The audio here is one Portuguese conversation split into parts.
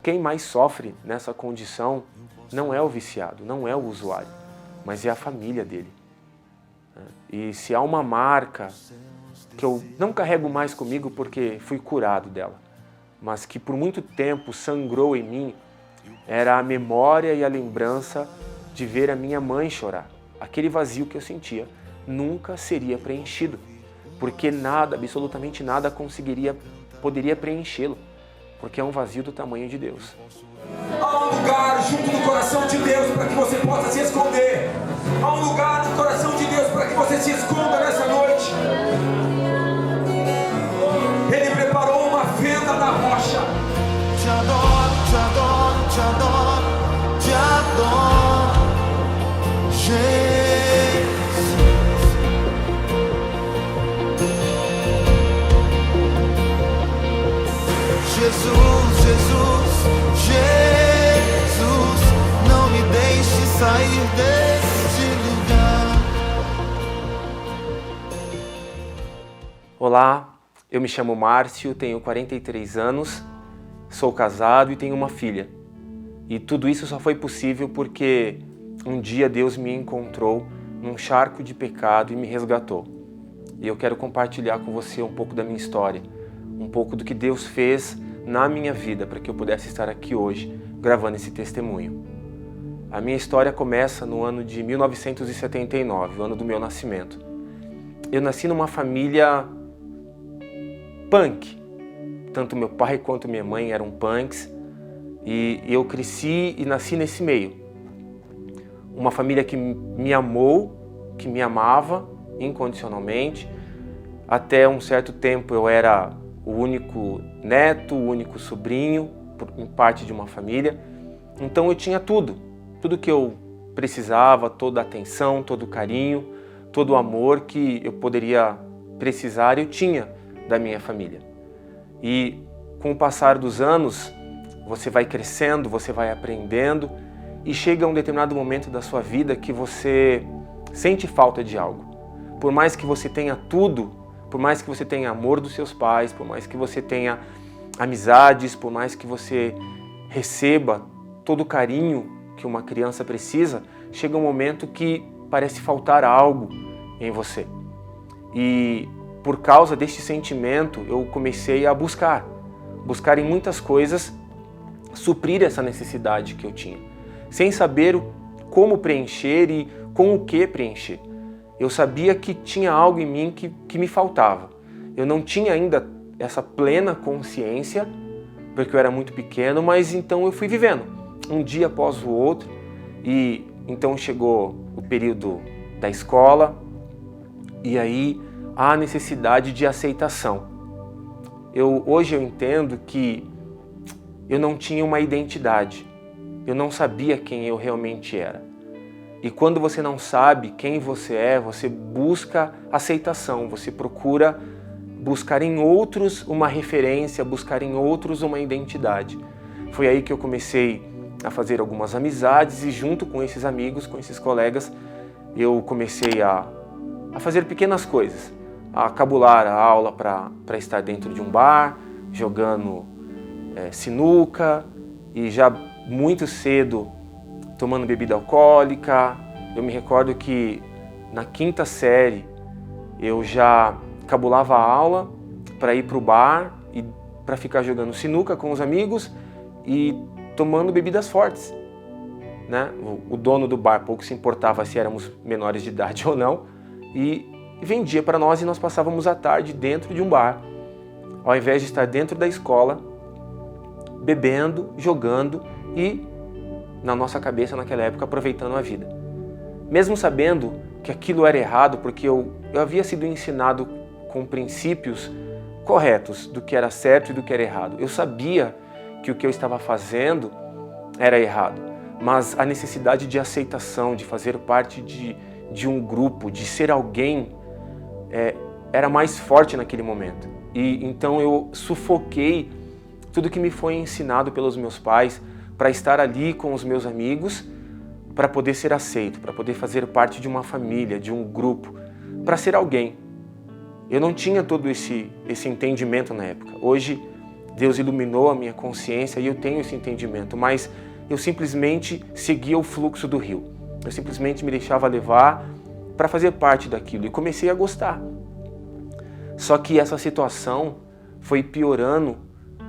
Quem mais sofre nessa condição não é o viciado, não é o usuário, mas é a família dele. E se há uma marca que eu não carrego mais comigo porque fui curado dela, mas que por muito tempo sangrou em mim, era a memória e a lembrança de ver a minha mãe chorar. Aquele vazio que eu sentia nunca seria preenchido, porque nada, absolutamente nada poderia preenchê-lo, porque é um vazio do tamanho de Deus. Há um lugar junto do coração de Deus para que você possa se esconder. Há um lugar no coração de Deus para que você se esconda nessa noite. Ele preparou uma fenda na rocha. Te adoro, te adoro, te adoro, te adoro, Jesus, Jesus, Jesus, não me deixe sair deste lugar. Olá, eu me chamo Márcio, tenho 43 anos, sou casado e tenho uma filha. E tudo isso só foi possível porque um dia Deus me encontrou num charco de pecado e me resgatou. E eu quero compartilhar com você um pouco da minha história, um pouco do que Deus fez na minha vida para que eu pudesse estar aqui hoje gravando esse testemunho. A minha história começa no ano de 1979, o ano do meu nascimento. Eu nasci numa família punk. Tanto meu pai quanto minha mãe eram punks e eu cresci e nasci nesse meio. Uma família que me amou, que me amava incondicionalmente. Até um certo tempo eu era o único neto, o único sobrinho, em parte de uma família. Então eu tinha tudo que eu precisava, toda a atenção, todo o carinho, todo o amor que eu poderia precisar, eu tinha da minha família. E com o passar dos anos, você vai crescendo, você vai aprendendo e chega um determinado momento da sua vida que você sente falta de algo. Por mais que você tenha tudo, por mais que você tenha amor dos seus pais, por mais que você tenha amizades, por mais que você receba todo o carinho que uma criança precisa, chega um momento que parece faltar algo em você. E por causa deste sentimento, eu comecei a buscar em muitas coisas, suprir essa necessidade que eu tinha, sem saber como preencher e com o que preencher. Eu sabia que tinha algo em mim que me faltava. Eu não tinha ainda essa plena consciência, porque eu era muito pequeno, mas então eu fui vivendo, um dia após o outro, e então chegou o período da escola, e aí há a necessidade de aceitação. Hoje eu entendo que eu não tinha uma identidade, eu não sabia quem eu realmente era. E quando você não sabe quem você é, você busca aceitação, você procura buscar em outros uma referência, buscar em outros uma identidade. Foi aí que eu comecei a fazer algumas amizades e junto com esses amigos, com esses colegas, eu comecei a fazer pequenas coisas, a cabular a aula para estar dentro de um bar, jogando sinuca e já muito cedo tomando bebida alcoólica. Eu me recordo que na 5ª série eu já cabulava a aula para ir para o bar e para ficar jogando sinuca com os amigos e tomando bebidas fortes, né? O dono do bar pouco se importava se éramos menores de idade ou não e vendia para nós e nós passávamos a tarde dentro de um bar, ao invés de estar dentro da escola, bebendo, jogando e na nossa cabeça naquela época aproveitando a vida. Mesmo sabendo que aquilo era errado, porque eu havia sido ensinado com princípios corretos do que era certo e do que era errado. Eu sabia que o que eu estava fazendo era errado, mas a necessidade de aceitação, de fazer parte de um grupo, de ser alguém, era mais forte naquele momento. E então eu sufoquei tudo que me foi ensinado pelos meus pais para estar ali com os meus amigos, para poder ser aceito, para poder fazer parte de uma família, de um grupo, para ser alguém. Eu não tinha todo esse entendimento na época. Hoje, Deus iluminou a minha consciência e eu tenho esse entendimento, mas eu simplesmente seguia o fluxo do rio. Eu simplesmente me deixava levar para fazer parte daquilo e comecei a gostar. Só que essa situação foi piorando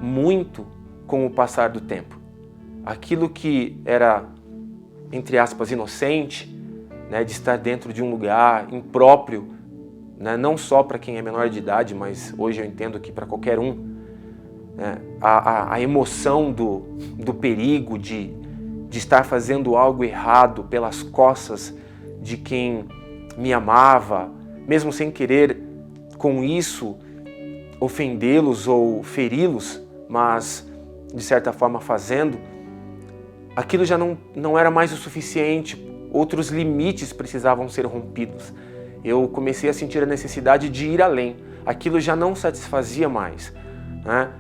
muito com o passar do tempo. Aquilo que era, entre aspas, inocente, né, de estar dentro de um lugar impróprio, né, não só para quem é menor de idade, mas hoje eu entendo que para qualquer um, né, a emoção do perigo de estar fazendo algo errado pelas costas de quem me amava, mesmo sem querer com isso ofendê-los ou feri-los, mas de certa forma fazendo, aquilo já não era mais o suficiente, outros limites precisavam ser rompidos. Eu comecei a sentir a necessidade de ir além, aquilo já não satisfazia mais, né?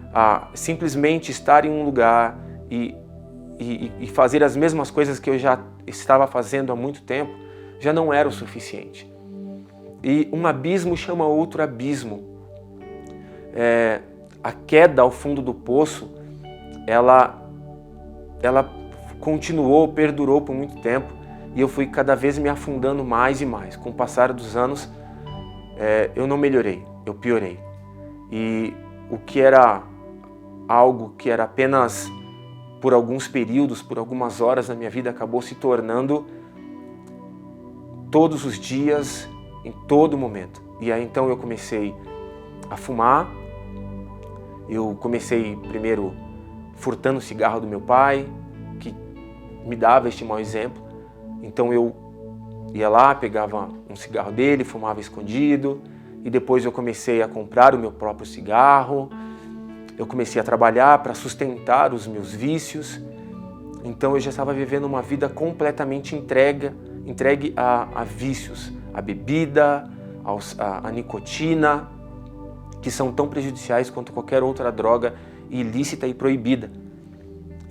Simplesmente estar em um lugar e fazer as mesmas coisas que eu já estava fazendo há muito tempo, já não era o suficiente. E um abismo chama outro abismo. A queda ao fundo do poço, ela continuou, perdurou por muito tempo e eu fui cada vez me afundando mais e mais. Com o passar dos anos, eu não melhorei, eu piorei. E o que era algo que era apenas por alguns períodos, por algumas horas na minha vida, acabou se tornando todos os dias, em todo momento. E aí então eu comecei a fumar. Eu comecei primeiro furtando o cigarro do meu pai, que me dava este mau exemplo. Então eu ia lá, pegava um cigarro dele, fumava escondido, e depois eu comecei a comprar o meu próprio cigarro. Eu comecei a trabalhar para sustentar os meus vícios. Então eu já estava vivendo uma vida completamente entregue a vícios, a bebida, a nicotina, que são tão prejudiciais quanto qualquer outra droga ilícita e proibida.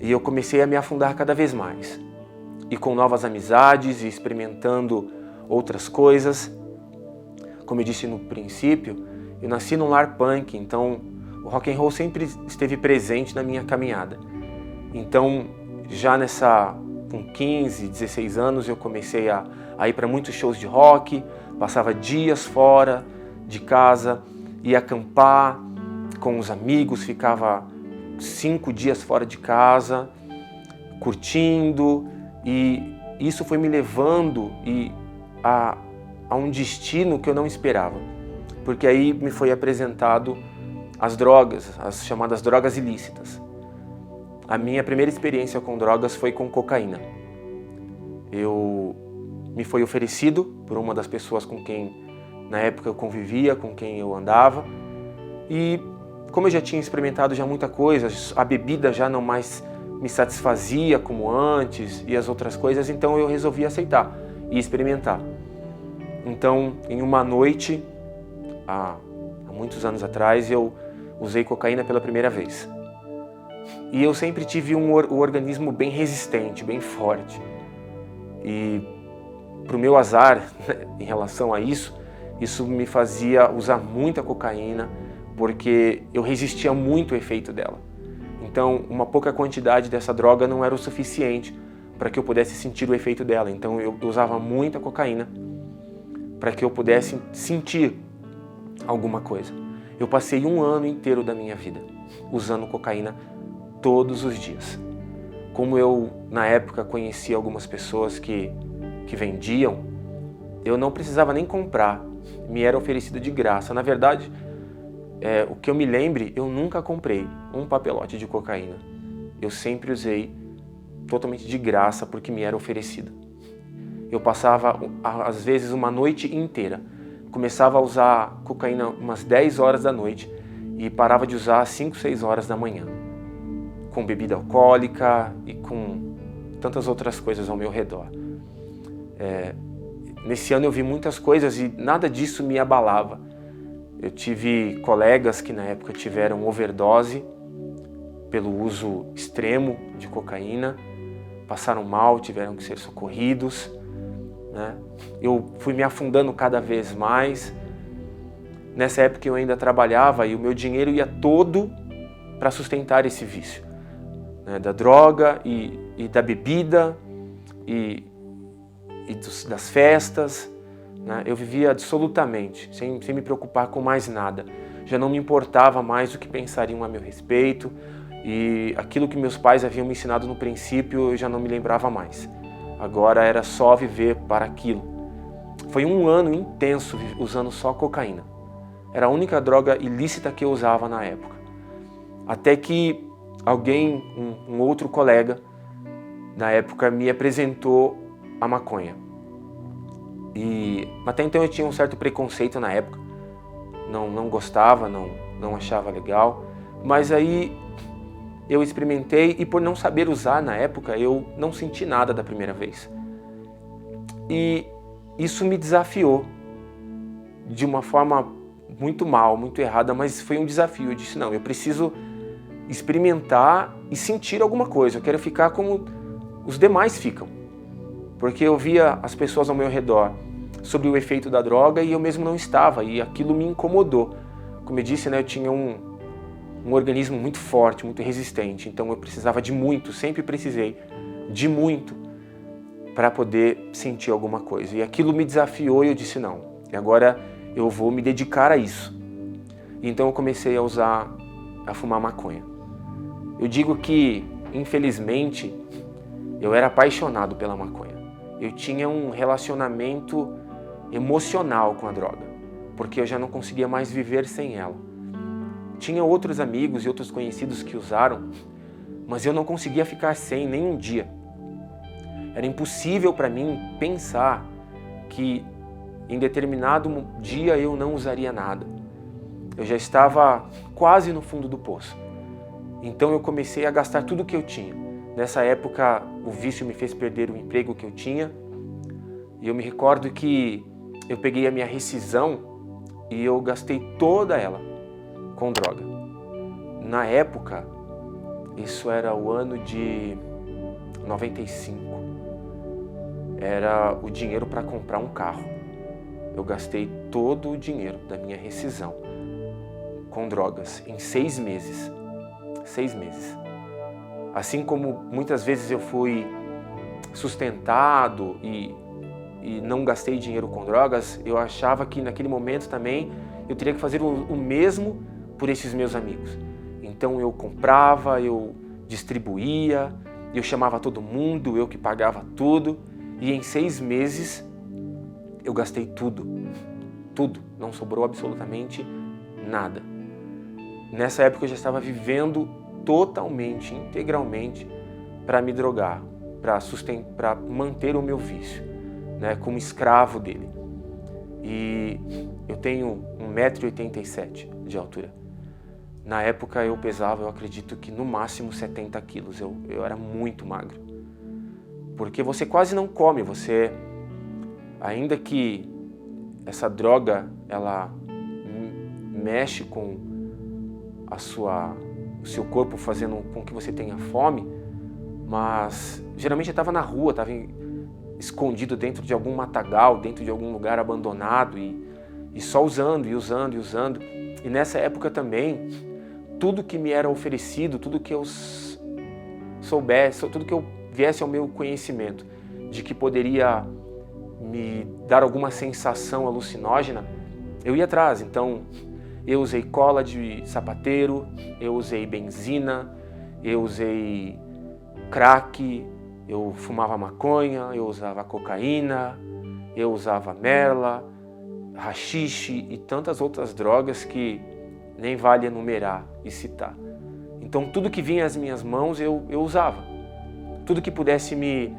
E eu comecei a me afundar cada vez mais. E com novas amizades e experimentando outras coisas. Como eu disse no princípio, eu nasci num lar punk, então o rock and roll sempre esteve presente na minha caminhada. Então, já com 15, 16 anos, eu comecei a ir para muitos shows de rock, passava dias fora de casa, ia acampar com os amigos, ficava 5 dias fora de casa, curtindo, e isso foi me levando a um destino que eu não esperava, porque aí me foi apresentado as drogas, as chamadas drogas ilícitas. A minha primeira experiência com drogas foi com cocaína. Me foi oferecido por uma das pessoas com quem na época eu convivia, com quem eu andava, e como eu já tinha experimentado já muita coisa, a bebida já não mais me satisfazia como antes e as outras coisas, então eu resolvi aceitar e experimentar. Então, em uma noite, há muitos anos atrás, eu usei cocaína pela primeira vez. E eu sempre tive um organismo bem resistente, bem forte. E para o meu azar, em relação a isso me fazia usar muita cocaína, porque eu resistia muito ao efeito dela. Então, uma pouca quantidade dessa droga não era o suficiente para que eu pudesse sentir o efeito dela. Então, eu usava muita cocaína para que eu pudesse sentir alguma coisa. Eu passei 1 ano inteiro da minha vida usando cocaína todos os dias. Como eu, na época, conhecia algumas pessoas que vendiam, eu não precisava nem comprar, me era oferecido de graça. Na verdade, o que eu me lembre, eu nunca comprei um papelote de cocaína. Eu sempre usei totalmente de graça porque me era oferecido. Eu passava, às vezes, uma noite inteira. Começava a usar cocaína umas 10 horas da noite e parava de usar às 5, 6 horas da manhã. Com bebida alcoólica e com tantas outras coisas ao meu redor. Nesse ano eu vi muitas coisas e nada disso me abalava. Eu tive colegas que na época tiveram overdose pelo uso extremo de cocaína, passaram mal, tiveram que ser socorridos, né? Eu fui me afundando cada vez mais. Nessa época eu ainda trabalhava e o meu dinheiro ia todo para sustentar esse vício, né, da droga e da bebida e das festas, né? Eu vivia absolutamente, sem me preocupar com mais nada. Já não me importava mais o que pensariam a meu respeito, e aquilo que meus pais haviam me ensinado no princípio eu já não me lembrava mais. Agora era só viver para aquilo. Foi um ano intenso usando só cocaína. Era a única droga ilícita que eu usava na época. Até que alguém, um outro colega, na época me apresentou a maconha. E até então eu tinha um certo preconceito na época. Não gostava, não achava legal. Mas aí eu experimentei e por não saber usar na época, eu não senti nada da primeira vez. E isso me desafiou de uma forma muito mal, muito errada, mas foi um desafio. Eu disse, não, eu preciso experimentar e sentir alguma coisa. Eu quero ficar como os demais ficam. Porque eu via as pessoas ao meu redor sobre o efeito da droga e eu mesmo não estava, e aquilo me incomodou. Como eu disse, né, eu tinha um organismo muito forte, muito resistente, então eu precisava de muito, sempre precisei de muito para poder sentir alguma coisa. E aquilo me desafiou e eu disse, não, agora eu vou me dedicar a isso. Então eu comecei a fumar maconha. Eu digo que, infelizmente, eu era apaixonado pela maconha. Eu tinha um relacionamento emocional com a droga, porque eu já não conseguia mais viver sem ela. Tinha outros amigos e outros conhecidos que usaram, mas eu não conseguia ficar sem nem um dia. Era impossível para mim pensar que em determinado dia eu não usaria nada. Eu já estava quase no fundo do poço. Então eu comecei a gastar tudo que eu tinha. Nessa época o vício me fez perder o emprego que eu tinha. E eu me recordo que eu peguei a minha rescisão e eu gastei toda ela com droga. Na época, isso era o ano de 95. Era o dinheiro para comprar um carro. Eu gastei todo o dinheiro da minha rescisão com drogas em 6 meses. 6 meses. Assim como muitas vezes eu fui sustentado e não gastei dinheiro com drogas, eu achava que naquele momento também eu teria que fazer o mesmo por esses meus amigos. Então eu comprava, eu distribuía, eu chamava todo mundo, eu que pagava tudo, e em 6 meses eu gastei tudo, não sobrou absolutamente nada. Nessa época eu já estava vivendo totalmente, integralmente para me drogar, para manter o meu vício, né, como escravo dele. E eu tenho 1,87 m de altura. Na época eu pesava, eu acredito que no máximo 70 quilos. Eu era muito magro. Porque você quase não come, você, ainda que essa droga, ela mexe com o seu corpo, fazendo com que você tenha fome, mas geralmente eu estava na rua, estava escondido dentro de algum matagal, dentro de algum lugar abandonado e só usando e usando e usando. E nessa época também, tudo que me era oferecido, tudo que eu soubesse, tudo que eu viesse ao meu conhecimento de que poderia me dar alguma sensação alucinógena, eu ia atrás. Então eu usei cola de sapateiro, eu usei benzina, eu usei crack, eu fumava maconha, eu usava cocaína, eu usava merla, haxixe e tantas outras drogas que nem vale enumerar e citar. Então tudo que vinha às minhas mãos eu usava. Tudo que pudesse me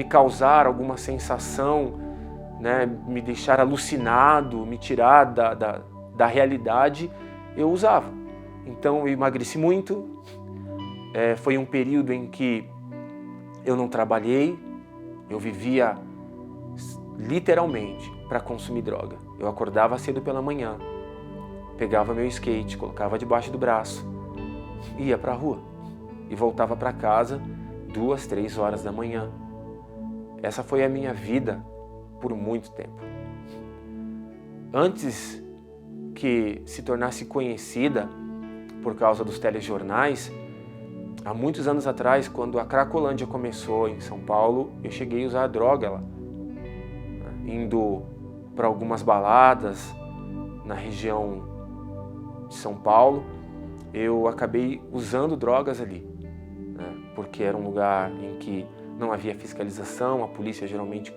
causar alguma sensação, né, me deixar alucinado, me tirar da realidade, eu usava. Então eu emagreci muito, foi um período em que eu não trabalhei, eu vivia literalmente para consumir droga. Eu acordava cedo pela manhã, pegava meu skate, colocava debaixo do braço, ia para a rua e voltava para casa 2, 3 horas da manhã. Essa foi a minha vida por muito tempo. Antes que se tornasse conhecida por causa dos telejornais, há muitos anos atrás, quando a Cracolândia começou em São Paulo, eu cheguei a usar droga lá, indo para algumas baladas na região de São Paulo. Eu acabei usando drogas ali, porque era um lugar em que não havia fiscalização, a polícia geralmente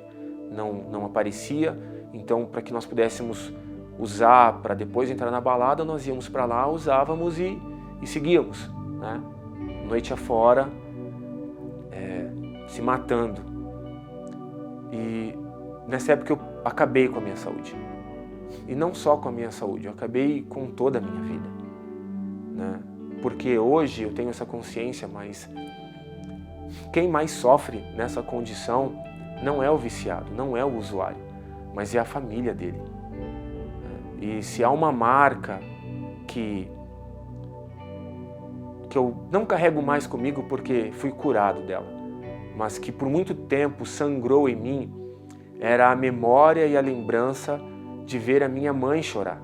não aparecia, então para que nós pudéssemos usar para depois entrar na balada, nós íamos para lá, usávamos e seguíamos, noite afora, se matando. E nessa época eu acabei com a minha saúde. E não só com a minha saúde, eu acabei com toda a minha vida. Porque hoje eu tenho essa consciência, mas quem mais sofre nessa condição não é o viciado, não é o usuário, mas é a família dele. E se há uma marca que eu não carrego mais comigo porque fui curado dela, mas que por muito tempo sangrou em mim, era a memória e a lembrança de ver a minha mãe chorar,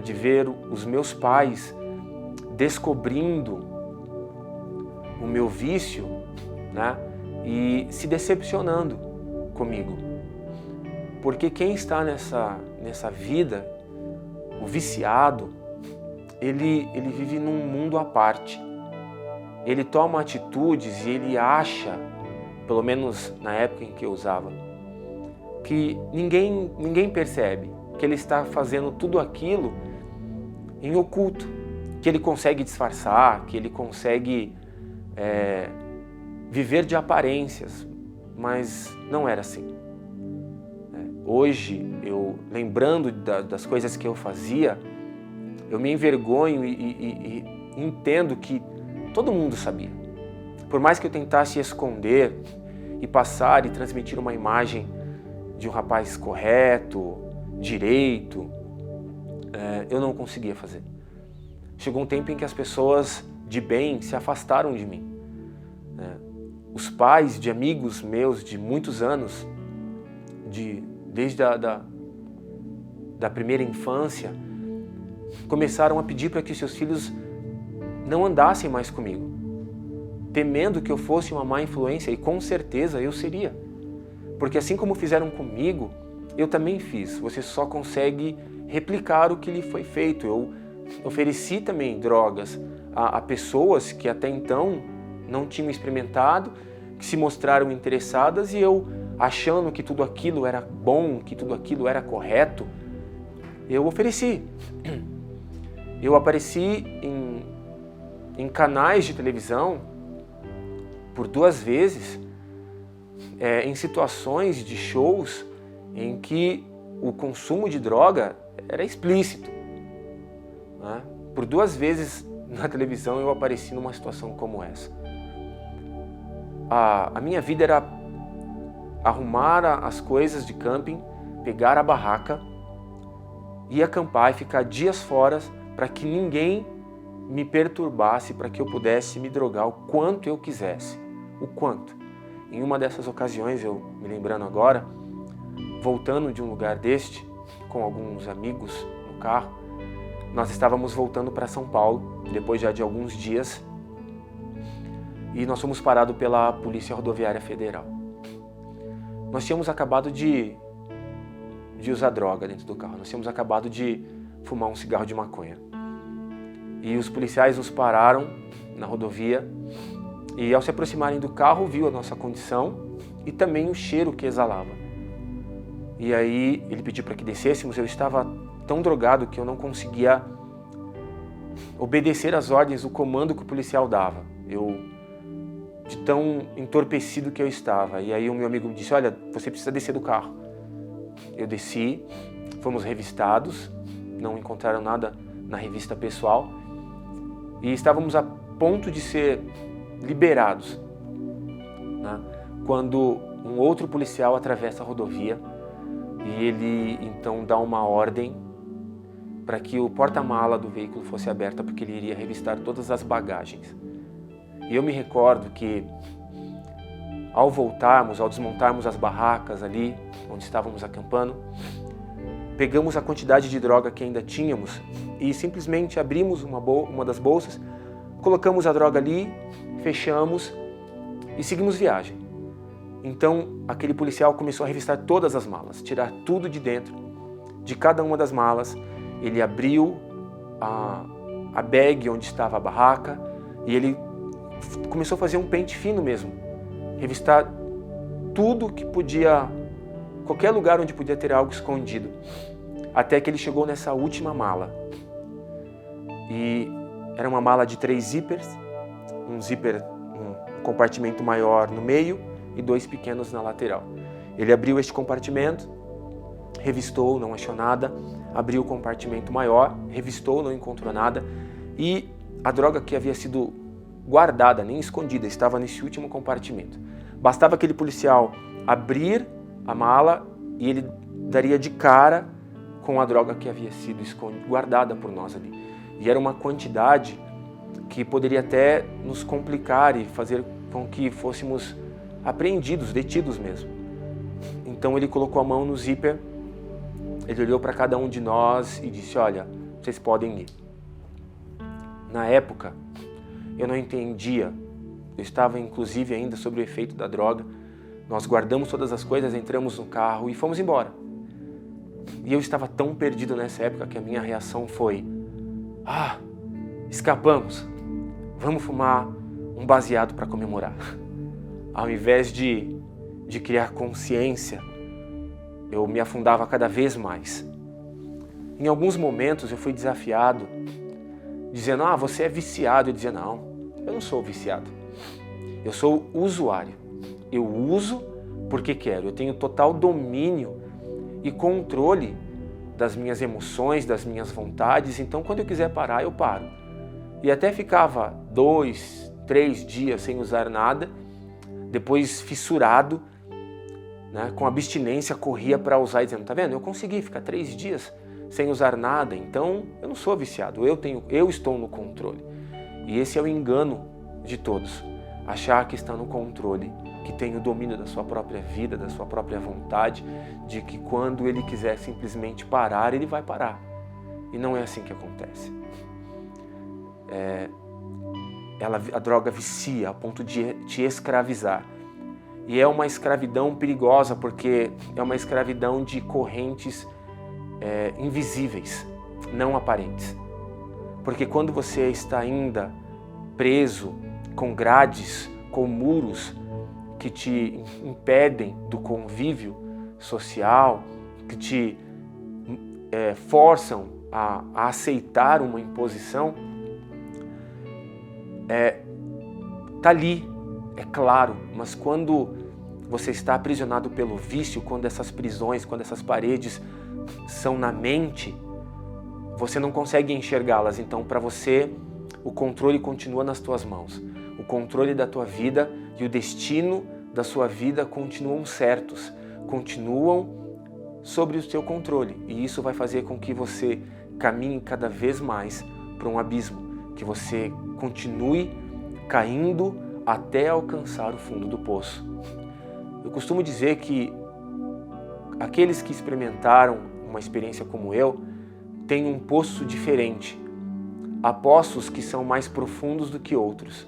de ver os meus pais descobrindo o meu vício, e se decepcionando comigo. Porque quem está nessa vida, o viciado, ele vive num mundo à parte. Ele toma atitudes e ele acha, pelo menos na época em que eu usava, que ninguém percebe que ele está fazendo tudo aquilo em oculto, que ele consegue disfarçar, que ele consegue viver de aparências, mas não era assim. Hoje, eu lembrando das coisas que eu fazia, eu me envergonho e entendo que todo mundo sabia. Por mais que eu tentasse esconder e passar e transmitir uma imagem de um rapaz correto, direito, eu não conseguia fazer. Chegou um tempo em que as pessoas de bem se afastaram de mim. Os pais de amigos meus de muitos anos, desde da primeira infância, começaram a pedir para que seus filhos não andassem mais comigo, temendo que eu fosse uma má influência, e com certeza eu seria. Porque assim como fizeram comigo, eu também fiz. Você só consegue replicar o que lhe foi feito. Eu ofereci também drogas a pessoas que até então não tinham experimentado, que se mostraram interessadas, e eu, achando que tudo aquilo era bom, que tudo aquilo era correto, eu ofereci. Eu apareci em canais de televisão por 2 vezes, em situações de shows em que o consumo de droga era explícito. Por 2 vezes na televisão eu apareci numa situação como essa. A minha vida era arrumar as coisas de camping, pegar a barraca e acampar e ficar dias fora para que ninguém me perturbasse, para que eu pudesse me drogar o quanto eu quisesse. O quanto. Em uma dessas ocasiões, eu me lembrando agora, voltando de um lugar deste, com alguns amigos no carro, nós estávamos voltando para São Paulo, depois já de alguns dias, e nós fomos parados pela Polícia Rodoviária Federal. Nós tínhamos acabado de usar droga dentro do carro, nós tínhamos acabado de fumar um cigarro de maconha. E os policiais nos pararam na rodovia e, ao se aproximarem do carro, viu a nossa condição e também o cheiro que exalava. E aí ele pediu para que descêssemos. Eu estava tão drogado que eu não conseguia obedecer às ordens, o comando que o policial dava. De tão entorpecido que eu estava. E aí o meu amigo me disse: olha, você precisa descer do carro. Eu desci, fomos revistados, não encontraram nada na revista pessoal e estávamos a ponto de ser liberados, quando um outro policial atravessa a rodovia e ele então dá uma ordem para que o porta-mala do veículo fosse aberto, porque ele iria revistar todas as bagagens. E eu me recordo que ao voltarmos, ao desmontarmos as barracas ali onde estávamos acampando, pegamos a quantidade de droga que ainda tínhamos e simplesmente abrimos uma das bolsas, colocamos a droga ali, fechamos e seguimos viagem. Então, aquele policial começou a revistar todas as malas, tirar tudo de dentro de cada uma das malas. Ele abriu a bag onde estava a barraca e ele começou a fazer um pente fino mesmo, revistar tudo que podia, qualquer lugar onde podia ter algo escondido, até que ele chegou nessa última mala. E era uma mala de 3 zippers, um compartimento maior no meio e 2 pequenos na lateral. Ele abriu este compartimento, revistou, não achou nada, abriu o compartimento maior, revistou, não encontrou nada, e a droga que havia sido guardada, nem escondida, estava nesse último compartimento. Bastava aquele policial abrir a mala e ele daria de cara com a droga que havia sido guardada por nós ali. E era uma quantidade que poderia até nos complicar e fazer com que fôssemos apreendidos, detidos mesmo. Então ele colocou a mão no zíper, ele olhou para cada um de nós e disse: olha, vocês podem ir. Na época, eu não entendia, eu estava inclusive ainda sob o efeito da droga. Nós guardamos todas as coisas, entramos no carro e fomos embora. E eu estava tão perdido nessa época que a minha reação foi: escapamos, vamos fumar um baseado para comemorar. Ao invés de criar consciência, eu me afundava cada vez mais. Em alguns momentos eu fui desafiado, dizendo: você é viciado. Eu dizia: não, eu não sou viciado, eu sou usuário. Eu uso porque quero, eu tenho total domínio e controle das minhas emoções, das minhas vontades, então quando eu quiser parar, eu paro. E até ficava 2, 3 dias sem usar nada, depois fissurado, né, com abstinência, corria para usar, dizendo: tá vendo, eu consegui ficar 3 dias sem usar nada, então eu não sou viciado, eu estou no controle. E esse é o engano de todos, achar que está no controle, que tem o domínio da sua própria vida, da sua própria vontade, de que quando ele quiser simplesmente parar, ele vai parar. E não é assim que acontece. A droga vicia a ponto de te escravizar. E é uma escravidão perigosa, porque é uma escravidão de correntes invisíveis, não aparentes. Porque quando você está ainda preso com grades, com muros que te impedem do convívio social, que te forçam a aceitar uma imposição, tá ali, é claro, mas quando você está aprisionado pelo vício, quando essas prisões, quando essas paredes são na mente, você não consegue enxergá-las. Então, para você, o controle continua nas tuas mãos. O controle da tua vida e o destino da sua vida continuam certos, continuam sobre o teu controle. E isso vai fazer com que você caminhe cada vez mais para um abismo, que você continue caindo até alcançar o fundo do poço. Eu costumo dizer que aqueles que experimentaram uma experiência como eu têm um poço diferente. Há poços que são mais profundos do que outros.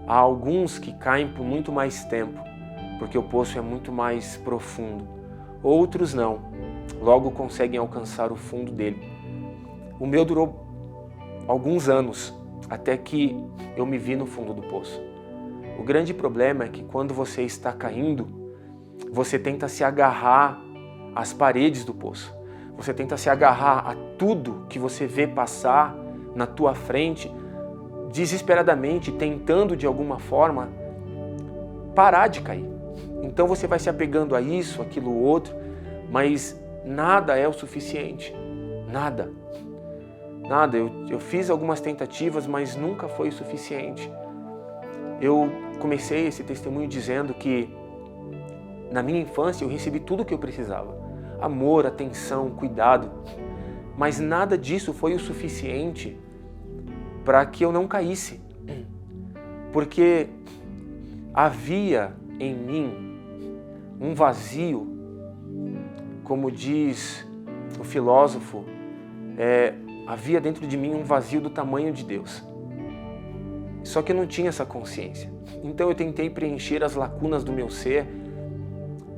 Há alguns que caem por muito mais tempo, porque o poço é muito mais profundo. Outros não, logo conseguem alcançar o fundo dele. O meu durou alguns anos, até que eu me vi no fundo do poço. O grande problema é que quando você está caindo, você tenta se agarrar às paredes do poço. Você tenta se agarrar a tudo que você vê passar na tua frente, desesperadamente, tentando de alguma forma parar de cair. Então você vai se apegando a isso, aquilo, outro, mas nada é o suficiente. Nada. Nada. Eu fiz algumas tentativas, mas nunca foi o suficiente. Eu comecei esse testemunho dizendo que na minha infância eu recebi tudo o que eu precisava. Amor, atenção, cuidado. Mas nada disso foi o suficiente para que eu não caísse. Porque havia em mim um vazio, como diz o filósofo, havia dentro de mim um vazio do tamanho de Deus. Só que eu não tinha essa consciência. Então eu tentei preencher as lacunas do meu ser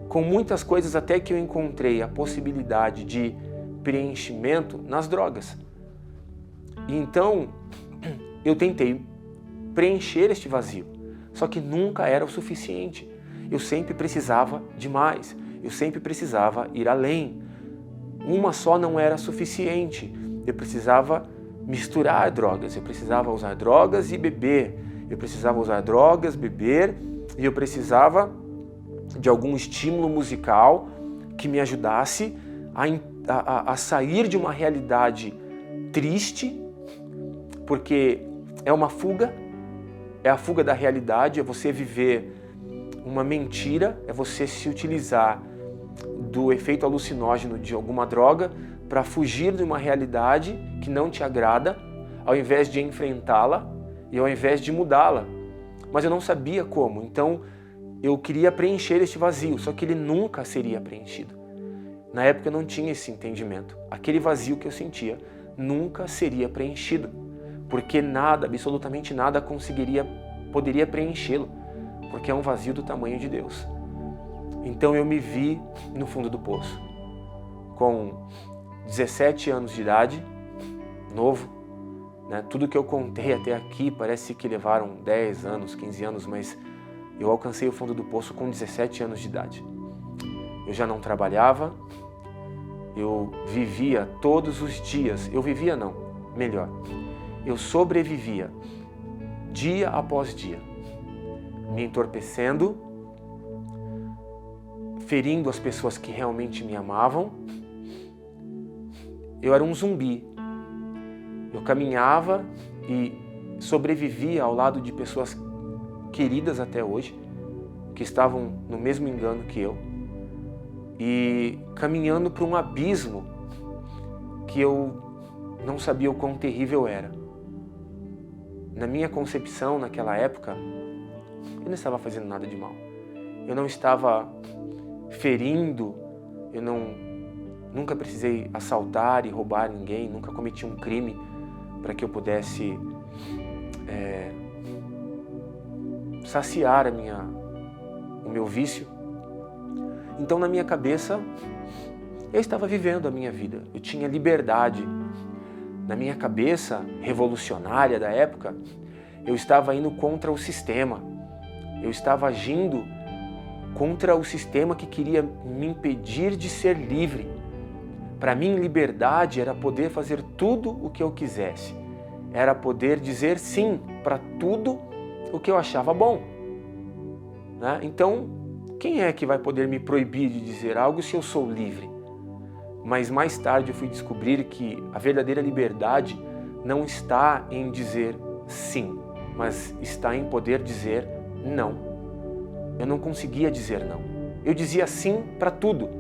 com muitas coisas, até que eu encontrei a possibilidade de preenchimento nas drogas. E então eu tentei preencher este vazio, só que nunca era o suficiente. Eu sempre precisava de mais, eu sempre precisava ir além. Uma só não era suficiente, eu precisava misturar drogas, eu precisava usar drogas e beber, eu precisava usar drogas, beber, e eu precisava de algum estímulo musical que me ajudasse a sair de uma realidade triste, porque é uma fuga, é a fuga da realidade, é você viver uma mentira, é você se utilizar do efeito alucinógeno de alguma droga para fugir de uma realidade que não te agrada, ao invés de enfrentá-la e ao invés de mudá-la. Mas eu não sabia como, então eu queria preencher este vazio, só que ele nunca seria preenchido. Na época eu não tinha esse entendimento. Aquele vazio que eu sentia nunca seria preenchido, porque nada, absolutamente nada poderia preenchê-lo, porque é um vazio do tamanho de Deus. Então eu me vi no fundo do poço, com 17 anos de idade, novo, né? Tudo que eu contei até aqui parece que levaram 10 anos, 15 anos, mas eu alcancei o fundo do poço com 17 anos de idade. Eu já não trabalhava, eu vivia todos os dias, eu sobrevivia dia após dia, me entorpecendo, ferindo as pessoas que realmente me amavam. Eu era um zumbi. Eu caminhava e sobrevivia ao lado de pessoas queridas até hoje, que estavam no mesmo engano que eu, e caminhando para um abismo que eu não sabia o quão terrível era. Na minha concepção, naquela época, eu não estava fazendo nada de mal. Eu não estava ferindo, nunca precisei assaltar e roubar ninguém, nunca cometi um crime para que eu pudesse saciar o meu vício. Então, na minha cabeça, eu estava vivendo a minha vida, eu tinha liberdade. Na minha cabeça revolucionária da época, eu estava indo contra o sistema, eu estava agindo contra o sistema que queria me impedir de ser livre. Para mim, liberdade era poder fazer tudo o que eu quisesse, era poder dizer sim para tudo o que eu achava bom, né? Então, quem é que vai poder me proibir de dizer algo se eu sou livre? Mas mais tarde eu fui descobrir que a verdadeira liberdade não está em dizer sim, mas está em poder dizer não. Eu não conseguia dizer não. Eu dizia sim para tudo,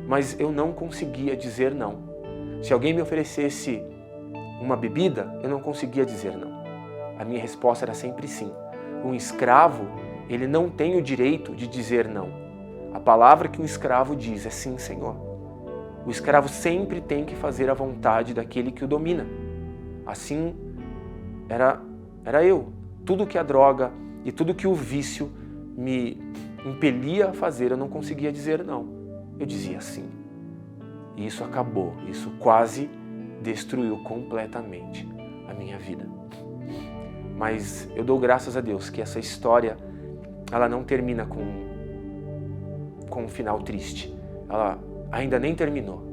mas eu não conseguia dizer não. Se alguém me oferecesse uma bebida, eu não conseguia dizer não. A minha resposta era sempre sim. Um escravo, ele não tem o direito de dizer não. A palavra que um escravo diz é sim, Senhor. O escravo sempre tem que fazer a vontade daquele que o domina. Assim era eu. Tudo que a droga e tudo que o vício me impelia a fazer, eu não conseguia dizer não. Eu dizia sim. E isso acabou, isso quase destruiu completamente a minha vida. Mas eu dou graças a Deus que essa história, ela não termina com um final triste. Ela ainda nem terminou.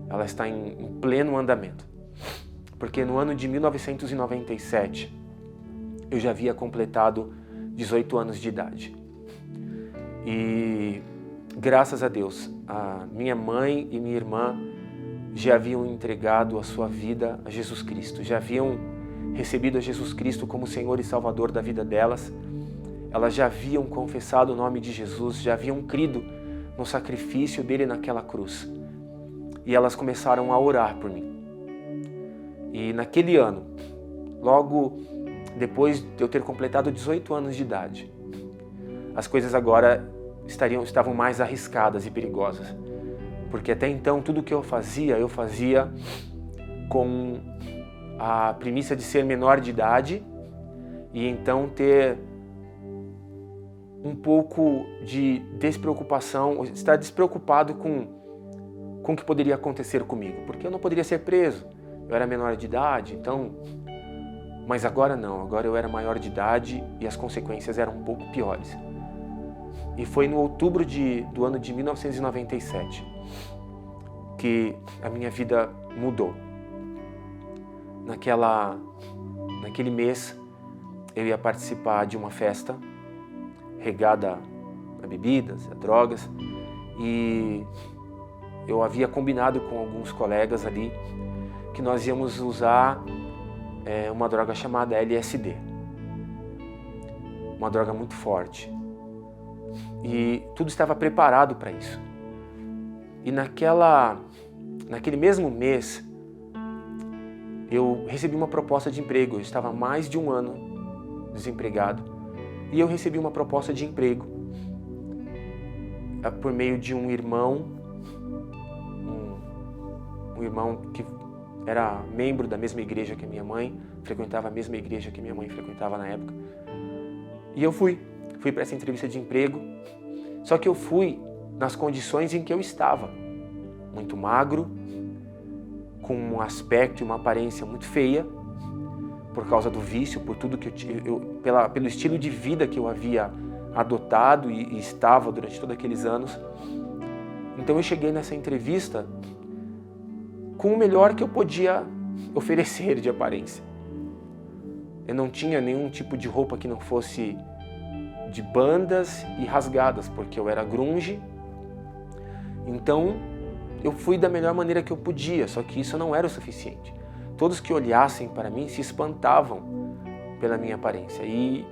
Ela está em pleno andamento. Porque no ano de 1997, eu já havia completado 18 anos de idade. E graças a Deus, a minha mãe e minha irmã já haviam entregado a sua vida a Jesus Cristo, já haviam recebido a Jesus Cristo como Senhor e Salvador da vida delas. Elas já haviam confessado o nome de Jesus, já haviam crido no sacrifício dele naquela cruz. E elas começaram a orar por mim. E naquele ano, logo depois de eu ter completado 18 anos de idade, as coisas agora estavam mais arriscadas e perigosas, Porque até então tudo que eu fazia com a premissa de ser menor de idade e então ter um pouco de despreocupação, estar despreocupado com o que poderia acontecer comigo, porque eu não poderia ser preso, eu era menor de idade, então... Mas agora não, agora eu era maior de idade e as consequências eram um pouco piores. E foi no outubro do ano de 1997 que a minha vida mudou. Naquele mês eu ia participar de uma festa regada a bebidas, a drogas, e eu havia combinado com alguns colegas ali que nós íamos usar uma droga chamada LSD, uma droga muito forte, e tudo estava preparado para isso. E naquele mesmo mês eu recebi uma proposta de emprego. Eu estava há mais de um ano desempregado e eu recebi uma proposta de emprego por meio de um irmão que era membro da mesma igreja que a minha mãe, frequentava a mesma igreja que minha mãe frequentava na época. E eu fui para essa entrevista de emprego, só que eu fui nas condições em que eu estava, muito magro, com um aspecto e uma aparência muito feia, por causa do vício, por tudo que pelo estilo de vida que eu havia adotado e estava durante todos aqueles anos. Então eu cheguei nessa entrevista com o melhor que eu podia oferecer de aparência. Eu não tinha nenhum tipo de roupa que não fosse de bandas e rasgadas, porque eu era grunge. Então eu fui da melhor maneira que eu podia, só que isso não era o suficiente. Todos que olhassem para mim se espantavam pela minha aparência. E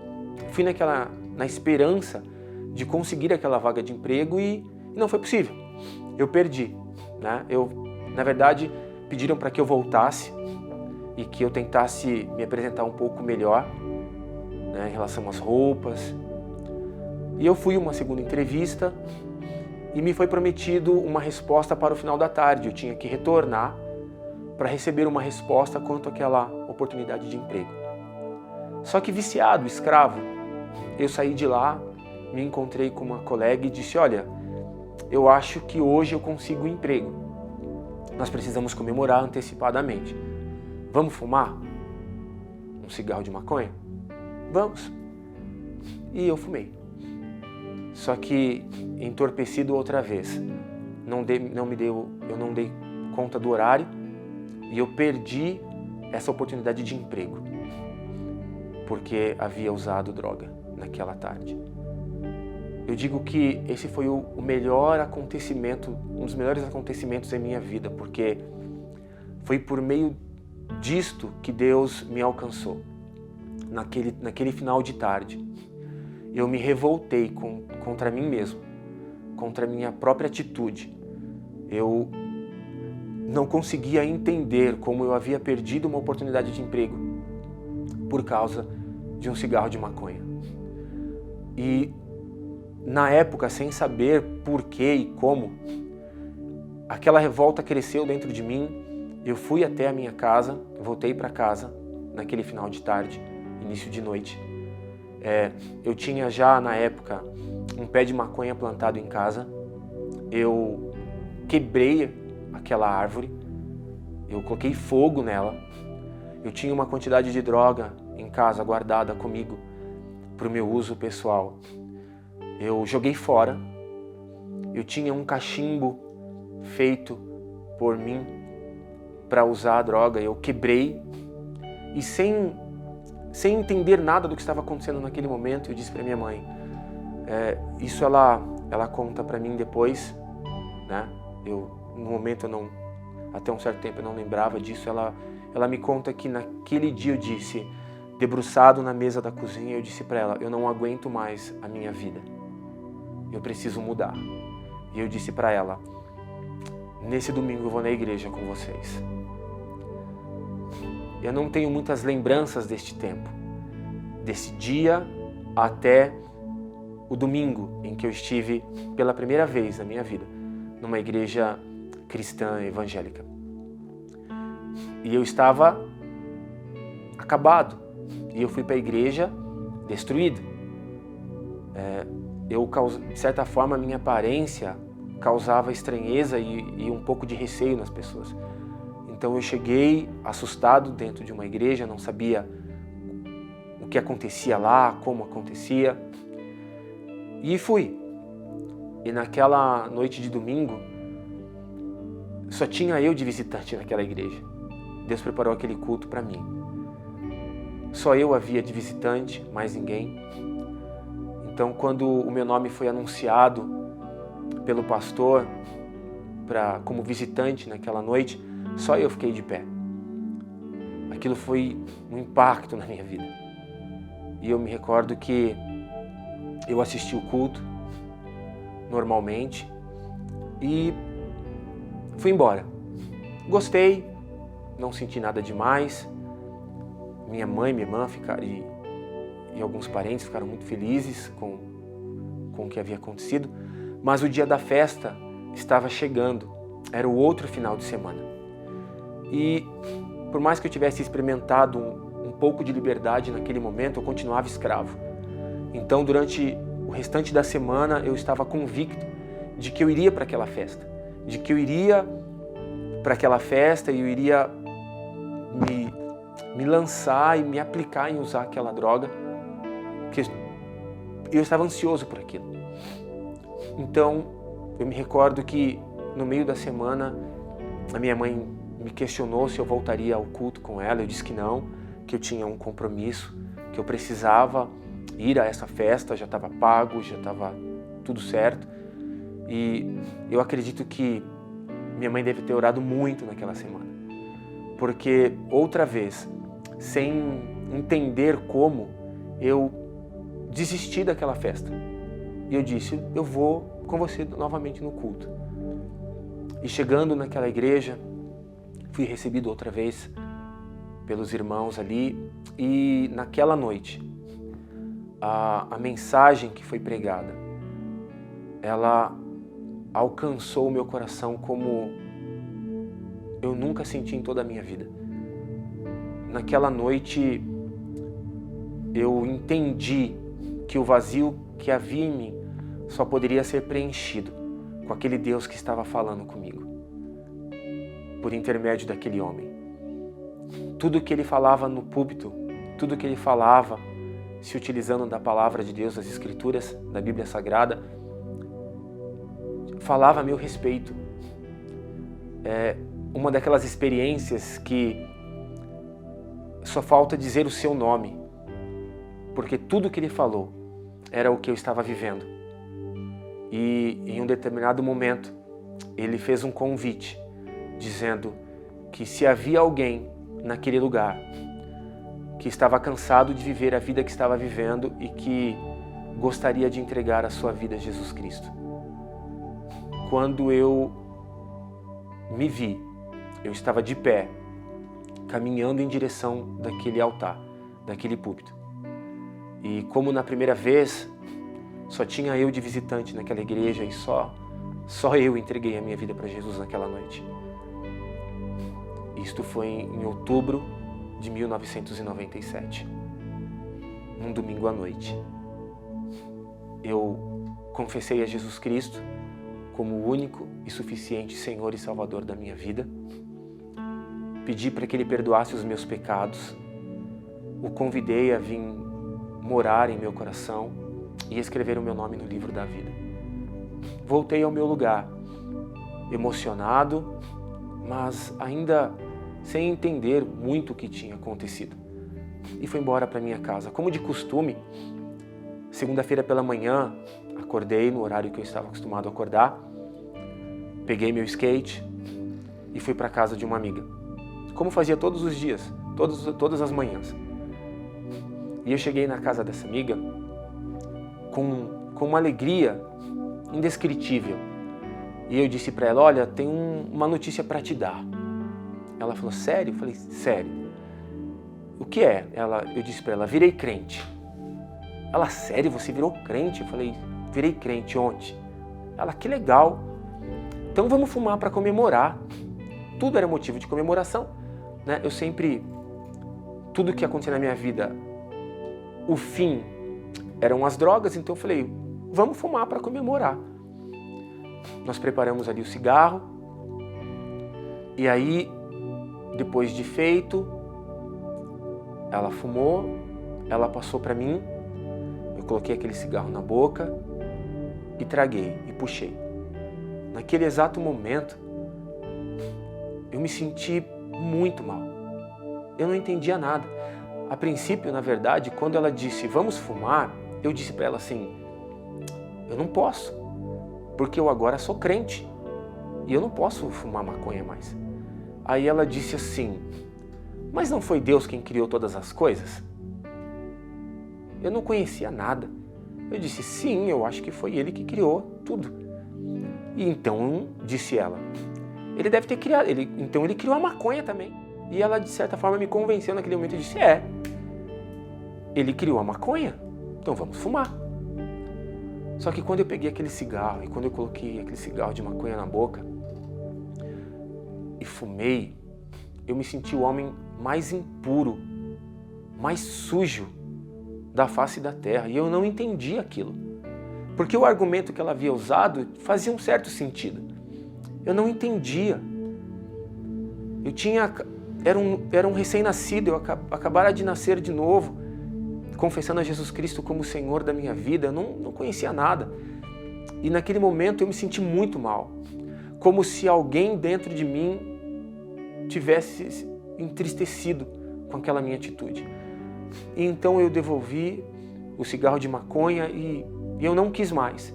fui na esperança de conseguir aquela vaga de emprego e não foi possível. Eu perdi, né? Na verdade, pediram para que eu voltasse e que eu tentasse me apresentar um pouco melhor, né, em relação às roupas. E eu fui uma segunda entrevista e me foi prometido uma resposta para o final da tarde. Eu tinha que retornar para receber uma resposta quanto àquela oportunidade de emprego. Só que viciado, escravo, eu saí de lá, me encontrei com uma colega e disse: olha, eu acho que hoje eu consigo um emprego. Nós precisamos comemorar antecipadamente. Vamos fumar um cigarro de maconha? Vamos. E eu fumei. Só que entorpecido outra vez. Eu não dei conta do horário e eu perdi essa oportunidade de emprego porque havia usado droga naquela tarde. Eu digo que esse foi o melhor acontecimento, um dos melhores acontecimentos da minha vida, porque foi por meio disto que Deus me alcançou. Naquele final de tarde, eu me revoltei contra mim mesmo, contra a minha própria atitude. Eu não conseguia entender como eu havia perdido uma oportunidade de emprego por causa de um cigarro de maconha. E na época, sem saber porquê e como, aquela revolta cresceu dentro de mim. Eu fui até a minha casa, voltei para casa naquele final de tarde, início de noite. Eu tinha já na época um pé de maconha plantado em casa. Eu quebrei aquela árvore, eu coloquei fogo nela. Eu tinha uma quantidade de droga em casa guardada comigo para o meu uso pessoal. Eu joguei fora. Eu tinha um cachimbo feito por mim para usar a droga. Eu quebrei e sem entender nada do que estava acontecendo naquele momento, eu disse para minha mãe. Isso ela conta para mim depois, né? No momento até um certo tempo eu não lembrava disso. Ela me conta que naquele dia eu disse, debruçado na mesa da cozinha, eu disse para ela: eu não aguento mais a minha vida. Eu preciso mudar. E eu disse para ela: nesse domingo eu vou na igreja com vocês. Eu não tenho muitas lembranças deste tempo, desse dia até o domingo em que eu estive pela primeira vez na minha vida numa igreja cristã evangélica. E eu estava acabado. E eu fui para a igreja destruído. De certa forma, a minha aparência causava estranheza e um pouco de receio nas pessoas. Então eu cheguei assustado dentro de uma igreja, não sabia o que acontecia lá, como acontecia. E fui. E naquela noite de domingo, só tinha eu de visitante naquela igreja. Deus preparou aquele culto para mim. Só eu havia de visitante, mais ninguém. Então, quando o meu nome foi anunciado pelo pastor como visitante naquela noite, só eu fiquei de pé. Aquilo foi um impacto na minha vida. E eu me recordo que eu assisti o culto normalmente e fui embora. Gostei, não senti nada demais. Minha mãe, minha irmã e alguns parentes ficaram muito felizes com o que havia acontecido. Mas o dia da festa estava chegando, era o outro final de semana. E por mais que eu tivesse experimentado um pouco de liberdade naquele momento, eu continuava escravo. Então, durante o restante da semana, eu estava convicto de que eu iria para aquela festa. De que eu iria para aquela festa e eu iria me lançar e me aplicar em usar aquela droga. Porque eu estava ansioso por aquilo. Então, eu me recordo que no meio da semana, a minha mãe me questionou se eu voltaria ao culto com ela. Eu disse que não, que eu tinha um compromisso, que eu precisava ir a essa festa, já estava pago, já estava tudo certo. E eu acredito que minha mãe deve ter orado muito naquela semana. Porque outra vez, sem entender como, eu desisti daquela festa. E eu disse, eu vou com você novamente no culto. E chegando naquela igreja, fui recebido outra vez pelos irmãos ali. E naquela noite, a mensagem que foi pregada, ela alcançou o meu coração como eu nunca senti em toda a minha vida. Naquela noite, eu entendi que o vazio que havia em mim só poderia ser preenchido com aquele Deus que estava falando comigo, por intermédio daquele homem. Tudo que ele falava no púlpito, tudo que ele falava, se utilizando da palavra de Deus, das Escrituras, da Bíblia Sagrada, falava a meu respeito. Uma daquelas experiências que só falta dizer o seu nome, porque tudo que ele falou era o que eu estava vivendo. E em um determinado momento, ele fez um convite, dizendo que se havia alguém naquele lugar que estava cansado de viver a vida que estava vivendo e que gostaria de entregar a sua vida a Jesus Cristo. Quando eu me vi, eu estava de pé, caminhando em direção daquele altar, daquele púlpito. E como na primeira vez, só tinha eu de visitante naquela igreja e só eu entreguei a minha vida para Jesus naquela noite. Isto foi em outubro de 1997, num domingo à noite. Eu confessei a Jesus Cristo como o único e suficiente Senhor e Salvador da minha vida. Pedi para que Ele perdoasse os meus pecados. O convidei a vir morar em meu coração e escrever o meu nome no livro da vida. Voltei ao meu lugar, emocionado, mas ainda sem entender muito o que tinha acontecido. E fui embora para minha casa. Como de costume, segunda-feira pela manhã, acordei no horário que eu estava acostumado a acordar, peguei meu skate e fui para a casa de uma amiga, como fazia todos os dias, todas as manhãs. E eu cheguei na casa dessa amiga com uma alegria indescritível. E eu disse para ela, olha, tem uma notícia para te dar. Ela falou, sério? Eu falei, sério. O que é? Eu disse para ela, virei crente. Ela, sério, você virou crente? Eu falei, virei crente ontem. Ela, que legal. então vamos fumar para comemorar. Tudo era motivo de comemoração, né? Tudo que acontecia na minha vida, o fim eram as drogas, então eu falei, vamos fumar para comemorar. Nós preparamos ali o cigarro, e aí, depois de feito, ela fumou, ela passou para mim, eu coloquei aquele cigarro na boca e traguei e puxei. Naquele exato momento, eu me senti muito mal. Eu não entendia nada. A princípio, na verdade, quando ela disse, vamos fumar, eu disse para ela assim, eu não posso, porque eu agora sou crente e eu não posso fumar maconha mais. Aí ela disse assim, mas não foi Deus quem criou todas as coisas? Eu não conhecia nada. Eu disse, sim, eu acho que foi Ele que criou tudo. E então, disse ela, Ele deve ter criado, então Ele criou a maconha também. E ela, de certa forma, me convenceu naquele momento e disse, Ele criou a maconha, então vamos fumar. Só que quando eu peguei aquele cigarro e quando eu coloquei aquele cigarro de maconha na boca e fumei, eu me senti o homem mais impuro, mais sujo da face da terra. E eu não entendi aquilo. Porque o argumento que ela havia usado fazia um certo sentido. Eu não entendia. Era um recém-nascido, eu acabara de nascer de novo, confessando a Jesus Cristo como o Senhor da minha vida. Eu não conhecia nada. E naquele momento eu me senti muito mal. Como se alguém dentro de mim tivesse entristecido com aquela minha atitude. E então eu devolvi o cigarro de maconha e eu não quis mais.